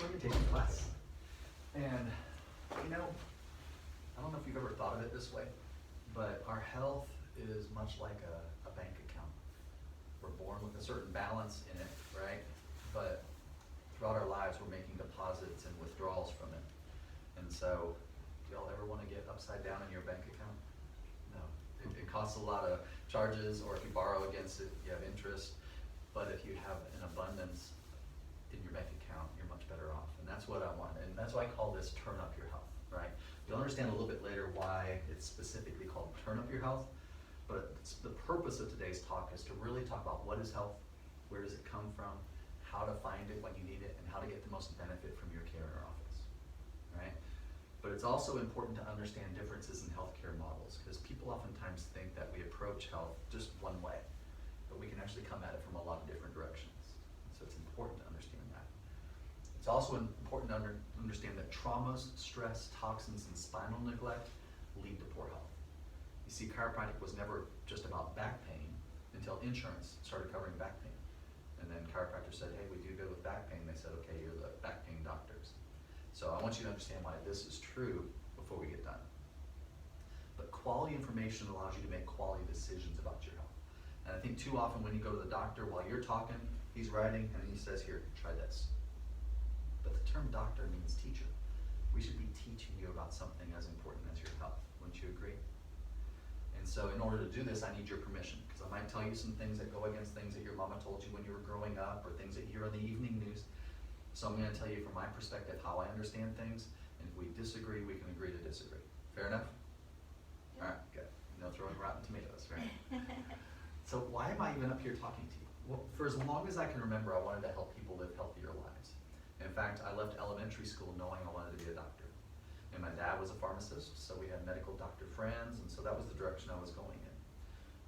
orientation class. And, you know, I don't know if you've ever thought of it this way, but our health is much like a bank account. We're born with a certain balance in it, right? But throughout our lives, we're making deposits and withdrawals from it. And so, do y'all ever want to get upside down in your bank account? No. It costs a lot of charges, or if you borrow against it, you have interest. But if you have an abundance in your bank account, you're much better off. And that's what I want. And that's why I call this Turn Up Your Health, right? You'll understand a little bit later why it's specifically called Turn Up Your Health. But the purpose of today's talk is to really talk about what is health, where does it come from, how to find it when you need it, and how to get the most benefit from your care in our office, right? But it's also important to understand differences in healthcare models, because people oftentimes think that we approach health just one way, but we can actually come at it from a lot of different directions. So it's important to understand that. It's also important to understand that traumas, stress, toxins, and spinal neglect lead to poor health. You see, chiropractic was never just about back pain until insurance started covering back pain. And then chiropractors said, hey, we do good with back pain. They said, okay, you're the back pain doctors. So I want you to understand why this is true before we get done. But quality information allows you to make quality decisions about your health. And I think too often when you go to the doctor, while you're talking, he's writing, and he says, here, try this. But the term doctor means teacher. We should be teaching you about something as important as your health. Wouldn't you agree? And so in order to do this, I need your permission, because I might tell you some things that go against things that your mama told you when you were growing up, or things that you hear on the evening news. So I'm going to tell you from my perspective how I understand things, and if we disagree, we can agree to disagree. Fair enough? All right, good. No throwing rotten tomatoes, right? So why am I even up here talking to you? Well, for as long as I can remember, I wanted to help people live healthier lives. In fact, I left elementary school knowing I wanted to be a doctor. And my dad was a pharmacist, so we had medical doctor friends, and so that was the direction I was going in.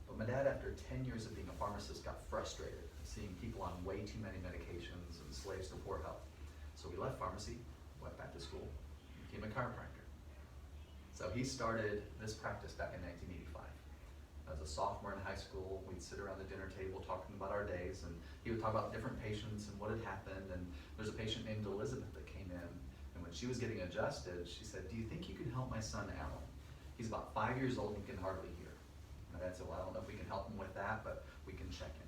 But my dad, after 10 years of being a pharmacist, got frustrated seeing people on way too many medications and slaves to poor health. So we left pharmacy, went back to school, became a chiropractor. So he started this practice back in 1985. As a sophomore in high school, we'd sit around the dinner table talking about our days, and he would talk about different patients and what had happened. And there's a patient named Elizabeth that came in, and when she was getting adjusted, she said, do you think you can help my son, Alan? He's about 5 years old and can hardly hear. My dad said, well, I don't know if we can help him with that, but we can check him.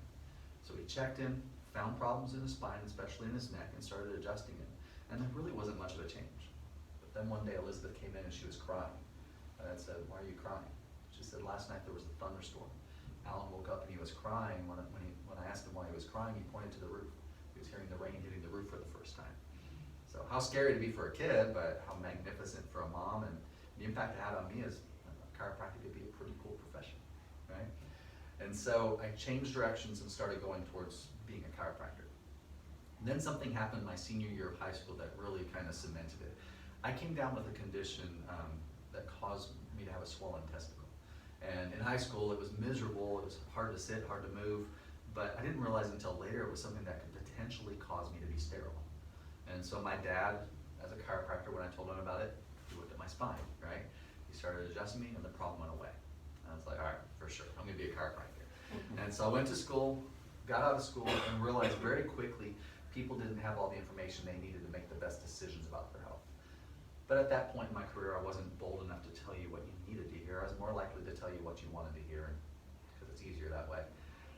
So we checked him, found problems in his spine, especially in his neck, and started adjusting him. And there really wasn't much of a change. But then one day Elizabeth came in and she was crying. My dad said, why are you crying? She said, last night there was a thunderstorm. Alan woke up and he was crying. When I asked him why he was crying, he pointed to the roof. He was hearing the rain hitting the roof for the first time. So how scary to be for a kid, but how magnificent for a mom, and the impact it had on me is chiropractic could be a pretty cool profession, right? And so I changed directions and started going towards being a chiropractor. And then something happened my senior year of high school that really kind of cemented it. I came down with a condition that caused me to have a swollen testicle. And in high school, it was miserable. It was hard to sit, hard to move. But I didn't realize until later it was something that could potentially cause me to be sterile. And so my dad, as a chiropractor, when I told him about it, he looked at my spine, right? He started adjusting me, and the problem went away. And I was like, all right, for sure, I'm gonna be a chiropractor. And so I went to school, got out of school, and realized very quickly people didn't have all the information they needed to make the best decisions about their health. But at that point in my career, I wasn't bold enough to tell you what you needed to hear. I was more likely to tell you what you wanted to hear, because it's easier that way.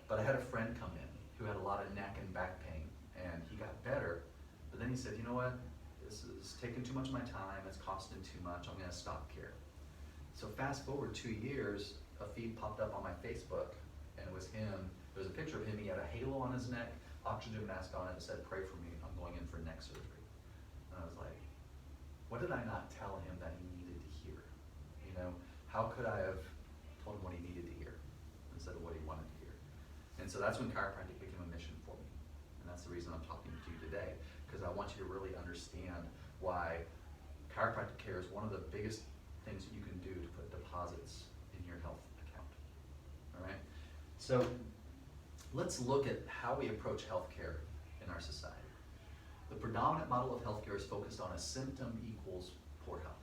But I had a friend come in who had a lot of neck and back pain, and he got better. But then he said, you know what, this is taking too much of my time, it's costing too much, I'm gonna stop care. So fast forward 2 years, a feed popped up on my Facebook, and it was him. There was a picture of him, he had a halo on his neck, oxygen mask on it, and said, pray for me, I'm going in for neck surgery. And I was like, what did I not tell him that he needed to hear? You know, how could I have told him what he needed to hear instead of what he wanted to hear? And so that's when chiropractic became a mission for me. And that's the reason I'm talking to you today, because I want you to really understand why chiropractic care is one of the biggest things that you can do to put deposits in your health account. All right? So let's look at how we approach healthcare in our society. The predominant model of healthcare is focused on a symptom equals poor health.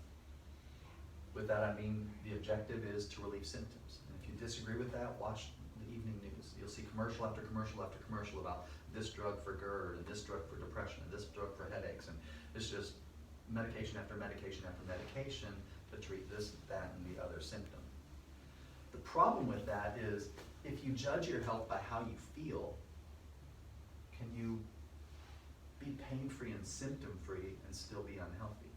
With that, I mean the objective is to relieve symptoms. And if you disagree with that, watch the evening news. You'll see commercial after commercial after commercial about this drug for GERD, and this drug for depression, and this drug for headaches, and it's just medication after medication after medication to treat this, that, and the other symptom. The problem with that is, if you judge your health by how you feel, can you be pain-free and symptom-free and still be unhealthy?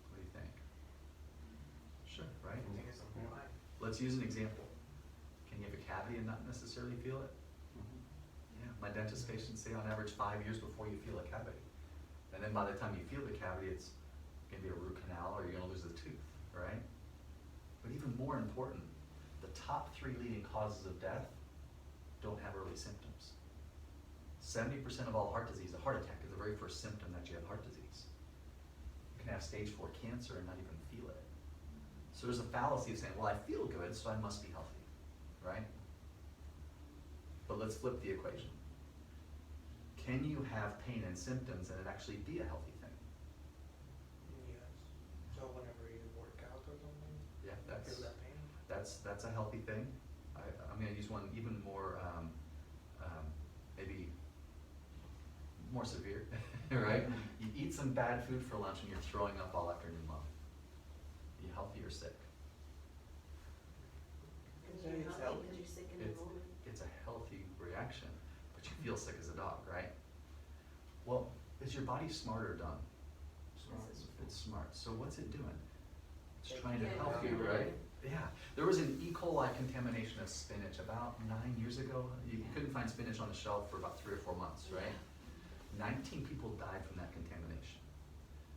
What do you think? Sure, right? I think it's something like. Let's use an example. Can you have a cavity and not necessarily feel it? Yeah, my dentist patients say on average 5 years before you feel a cavity. And then by the time you feel the cavity, it's gonna be a root canal or you're gonna lose the tooth, right? But even more important, the top 3 leading causes of death don't have early symptoms. 70% of all heart disease, a heart attack, is the very first symptom that you have heart disease. You can have stage 4 cancer and not even feel it. So there's a fallacy of saying, well, I feel good, so I must be healthy, right? But let's flip the equation. Can you have pain and symptoms and it actually be a healthy thing? Yes. So whenever you work out or something, Yeah, feel that pain. that's a healthy thing. I'm gonna use one even more, maybe more severe, right? You eat some bad food for lunch and you're throwing up all afternoon long. Are you healthy or sick? Yeah, it's healthy. Because you're sick in the moment. It's a healthy reaction, but you feel sick as a dog, right? Well, is your body smart or dumb? Smart. It's smart. So what's it doing? It's Taking trying to care help of you, you. right? Yeah. There was an E. coli contamination of spinach about 9 years ago. You couldn't find spinach on the shelf for about 3 or 4 months, right? 19 people died from that contamination.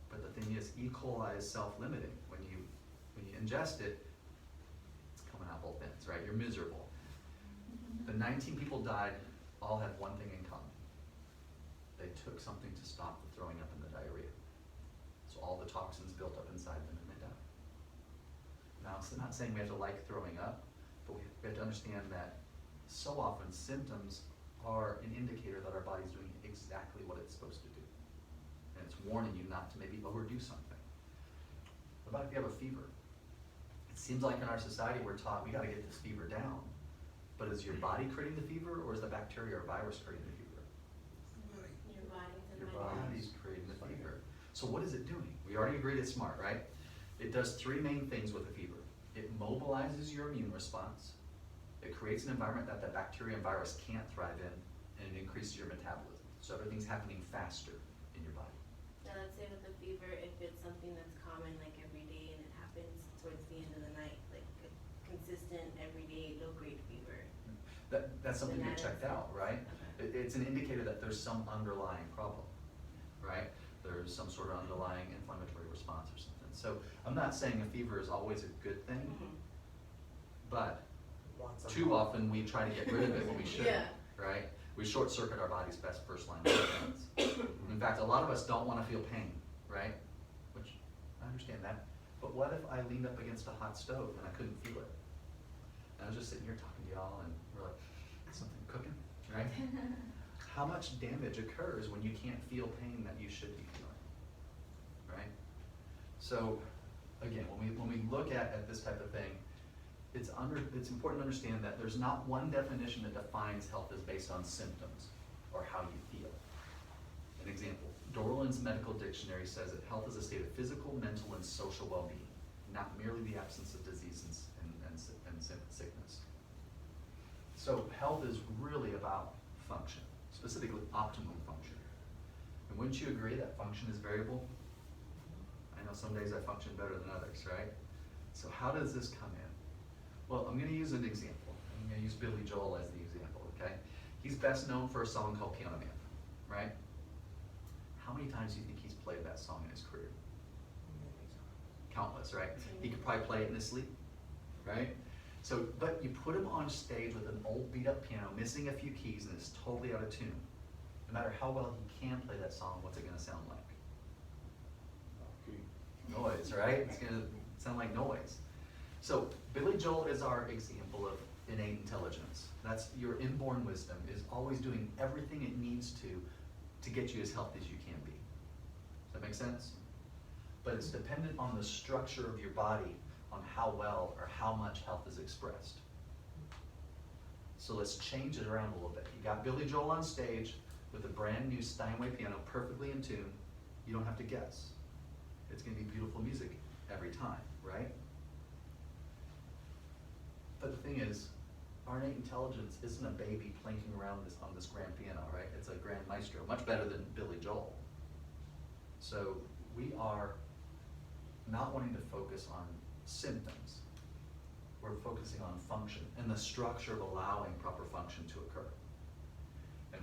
But the thing is, E. coli is self-limiting. When you ingest it, it's coming out both ends, right? You're miserable. The 19 people died, all had one thing in common. They took something to stop the throwing up and the diarrhea. So all the toxins built up inside them and they died. Now, it's not saying we have to like throwing up, but we have to understand that so often symptoms are an indicator that our body's doing exactly what it's supposed to do. And it's warning you not to maybe overdo something. What about if you have a fever? It seems like in our society we're taught we gotta get this fever down. But is your body creating the fever or is the bacteria or virus creating the fever? Your body's in Your my body's creating the fever. So what is it doing? We already agreed it's smart, right? It does 3 main things with a fever. It mobilizes your immune response. It creates an environment that the bacteria and virus can't thrive in, and it increases your metabolism. So everything's happening faster in your body. Now let's say with the fever, if it's something that's common like every day and it happens towards the end of the night, like a consistent everyday low-grade fever. That's something to Then get that checked is- out, right? Okay. It's an indicator that there's some underlying problem, right? There's some sort of underlying inflammatory response or something. So I'm not saying a fever is always a good thing, Mhm. but Once a too month. often we try to get rid of it when we shouldn't, Yeah. right? We short circuit our body's best first line of defense. In fact, a lot of us don't want to feel pain, right? Which, I understand that. But what if I leaned up against a hot stove and I couldn't feel it? And I was just sitting here talking to y'all and we're like, something cooking, right? How much damage occurs when you can't feel pain that you should be feeling, right? So, again, when we look at this type of thing, it's important to understand that there's not one definition that defines health as based on symptoms or how you feel. An example, Dorland's Medical Dictionary says that health is a state of physical, mental, and social well-being, not merely the absence of disease and sickness. So health is really about function, specifically optimum function. And wouldn't you agree that function is variable? I know some days I function better than others, right? So how does this come in? Well, I'm gonna use an example. I'm gonna use Billy Joel as the example, okay? He's best known for a song called Piano Man, right? How many times do you think he's played that song in his career? Countless, right? He could probably play it in his sleep, right? So, but you put him on stage with an old beat up piano, missing a few keys, and it's totally out of tune. No matter how well he can play that song, what's it gonna sound like? Noise, right? It's gonna sound like noise. So Billy Joel is our example of innate intelligence. That's your inborn wisdom is always doing everything it needs to get you as healthy as you can be. Does that make sense? But it's dependent on the structure of your body on how well or how much health is expressed. So let's change it around a little bit. You got Billy Joel on stage with a brand new Steinway piano, perfectly in tune. You don't have to guess. It's gonna be beautiful music every time, right? But the thing is, our innate intelligence isn't a baby plinking around on this grand piano, right? It's a grand maestro, much better than Billy Joel. So we are not wanting to focus on symptoms. We're focusing on function and the structure of allowing proper function to occur. And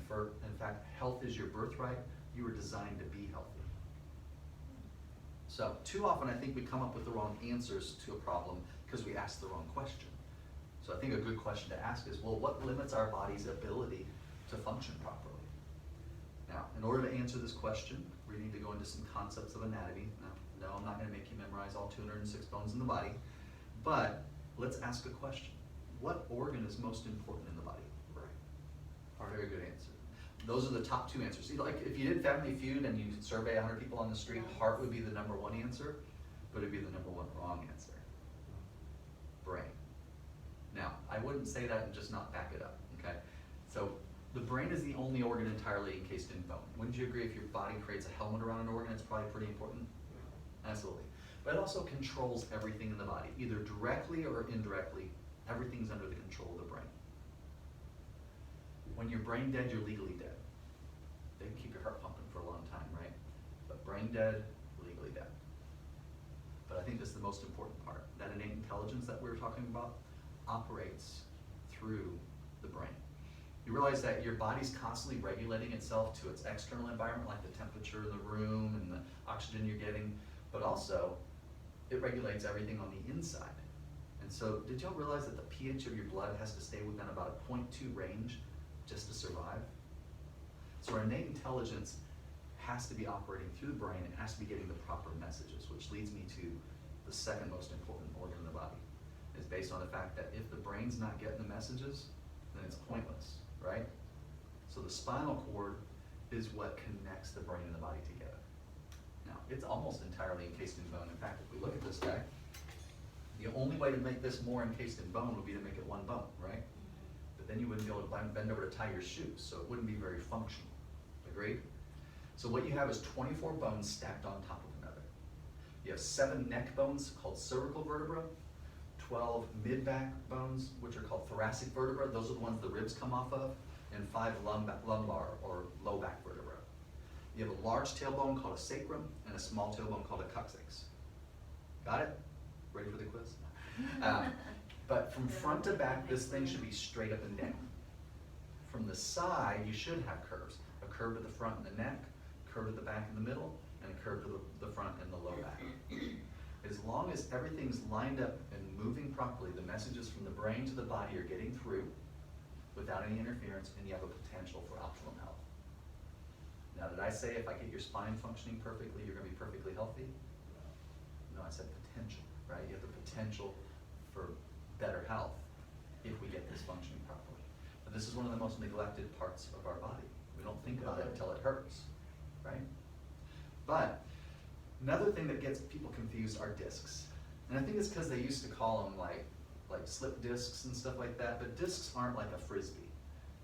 in fact, health is your birthright. You were designed to be healthy. So too often I think we come up with the wrong answers to a problem because we ask the wrong question. So I think a good question to ask is, well, what limits our body's ability to function properly? Now, in order to answer this question, we need to go into some concepts of anatomy. Now, no, I'm not gonna make you memorize all 206 bones in the body, but let's ask a question. What organ is most important in the body? Right. A very good answer. Those are the top two answers. See, like if you did Family Feud and you survey 100 people on the street, heart would be the number one answer, but it'd be the number one wrong answer. Brain. Now, I wouldn't say that and just not back it up, okay? So the brain is the only organ entirely encased in bone. Wouldn't you agree if your body creates a helmet around an organ, it's probably pretty important? Absolutely. But it also controls everything in the body, either directly or indirectly. Everything's under the control of the brain. When you're brain dead, you're legally dead. They can keep your heart pumping for a long time, right? But brain dead, legally dead. But I think this is the most important part. That innate intelligence that we were talking about operates through the brain. You realize that your body's constantly regulating itself to its external environment, like the temperature in the room and the oxygen you're getting, but also it regulates everything on the inside. And so did y'all realize that the pH of your blood has to stay within about a 0.2 range just to survive? So our innate intelligence has to be operating through the brain. It has to be getting the proper messages, which leads me to the second most important organ in the body. Is based on the fact that if the brain's not getting the messages, then it's pointless, right? So the spinal cord is what connects the brain and the body together. Now, it's almost entirely encased in bone. In fact, if we look at this guy, the only way to make this more encased in bone would be to make it one bone, right? But then you wouldn't be able to bend over to tie your shoes, so it wouldn't be very functional. Agreed? So what you have is 24 bones stacked on top of another. You have 7 neck bones called cervical vertebra, 12 mid-back bones, which are called thoracic vertebra. Those are the ones the ribs come off of, and 5 lumbar or low back vertebra. You have a large tailbone called a sacrum and a small tailbone called a coccyx. Got it? Ready for the quiz? But from front to back, this thing should be straight up and down. From the side, you should have curves. A curve to the front and the neck, curve to the back and the middle, and a curve to the front and the low back. As long as everything's lined up and moving properly, the messages from the brain to the body are getting through without any interference, and you have a potential for optimum health. Now, did I say if I get your spine functioning perfectly, you're gonna be perfectly healthy? No, I said potential, right? You have the potential for better health if we get this functioning properly. But this is one of the most neglected parts of our body. We don't think about it until it hurts, right? But another thing that gets people confused are discs. And I think it's because they used to call them like slip discs and stuff like that, but discs aren't like a frisbee.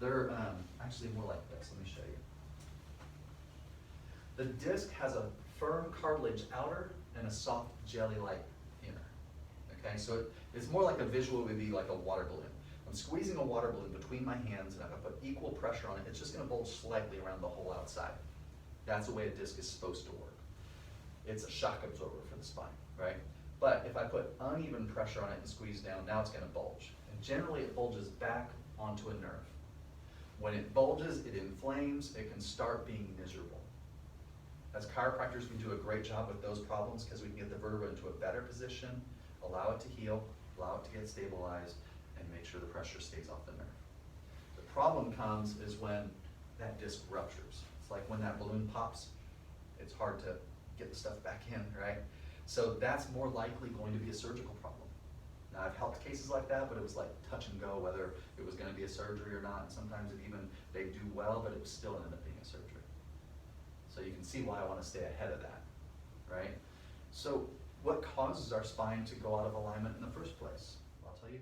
They're actually more like this. Let me show you. The disc has a firm cartilage outer and a soft jelly-like inner. Okay, so it's more like a visual would be like a water balloon. I'm squeezing a water balloon between my hands, and if I put equal pressure on it, it's just gonna bulge slightly around the whole outside. That's the way a disc is supposed to work. It's a shock absorber for the spine, right? But if I put uneven pressure on it and squeeze down, now it's gonna bulge. And generally it bulges back onto a nerve. When it bulges, it inflames, it can start being miserable. As chiropractors, we do a great job with those problems because we can get the vertebra into a better position, allow it to heal, allow it to get stabilized, and make sure the pressure stays off the nerve. The problem comes is when that disc ruptures. It's like when that balloon pops, it's hard to get the stuff back in, right? So that's more likely going to be a surgical problem. Now, I've helped cases like that, but it was like touch and go whether it was gonna be a surgery or not, and sometimes they do well, but it was still ended up being a surgery. So you can see why I wanna stay ahead of that, right? So what causes our spine to go out of alignment in the first place? I'll tell you.